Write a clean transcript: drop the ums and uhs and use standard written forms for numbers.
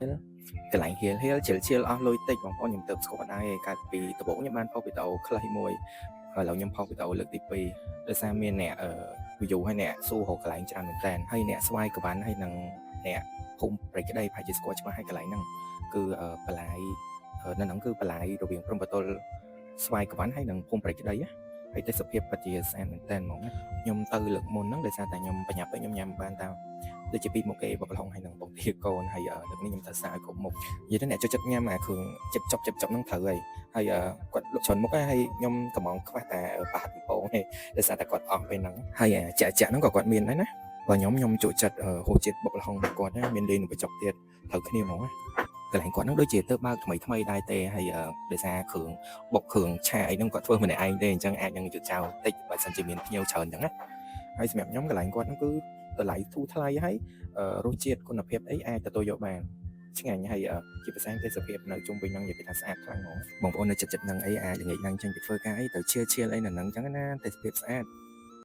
កន្លែងហៀលជិលអស់លុយតិចបងប្អូនខ្ញុំទៅស្គាល់ដែរកាលពីដំបូងខ្ញុំបានផុសវីដេអូខ្លីមួយឥឡូវខ្ញុំផុសវីដេអូលើកទី2ដោយសារមានអ្នកview ហើយអ្នកសួររកកន្លែងច្រើនមែនតើហើយអ្នកស្វ័យក្បាន់ហើយនឹងអ្នកភូមិព្រៃក្តីប្រហែលជាស្គាល់ច្បាស់ហើយកន្លែងហ្នឹងគឺបន្លាយនៅហ្នឹងគឺបន្លាយរវាងព្រំប្រទល់ស្វាយក្បាន់ហើយនឹងភូមិព្រៃក្តីហើយទេសភាពពិតជាស្អាតមែនតើហ្មងខ្ញុំទៅលើកមុនហ្នឹងដោយសារតែខ្ញុំបញ្ញាប់ពេកខ្ញុំញ៉ាំបានតាមដូចជាពីមុខគេបបឡុងហើយនឹងបងទាកូនហើយលើកនេះខ្ញុំទៅសារឲ្យគ្រប់មុខនិយាយទៅអ្នកចូលចិត្តញ៉ាំអាគ្រឿងចិត្តចប់ហ្នឹងត្រូវហើយគាត់លក់ច្រើនមុខហើយខ្ញុំកំងខ្វះតែប៉ះដំបងទេដោយសារតែគាត់អស់ពេលហ្នឹងហើយចាក់ហ្នឹងក៏គាត់មានដែរណាបើខ្ញុំចូលចិត្តរសជាតិបបឡុងគាត់មានលេងនឹងបញ្ចុកទៀតត្រូវគ្នាហ្មងកន្លែងគាត់ហ្នឹងដូចជាទៅបើកថ្មីដែរទេហើយដោយសារគ្រឿងបុកគ្រឿងឆាអីហ្នឹងគាត់ធ្វើម្នាក់ឯងទេអញ្ចឹងអាចនឹងយឺតចោលតិចបើសិនជាមានភ្ញៀវច្រើនអញ្ចឹងណាហើយសម្រាប់ខ្ញុំកន្លែងគាត់ហ្នឹងគឺតម្លៃធូរថ្លៃហើយរសជាតិគុណភាពអីអាចទទួលយកបានឆ្ងាញ់ហើយជាភាសាទេសភាពនៅជុំវិញហ្នឹងនិយាយថាស្អាតខ្លាំងហ្មងបងប្អូននៅចិត្តហ្នឹងអីអាចល្ងាចឡើងចេញពីធ្វើការអីទៅឈៀលអីនៅហ្នឹងអញ្ចឹងណាទេសភាពស្អាត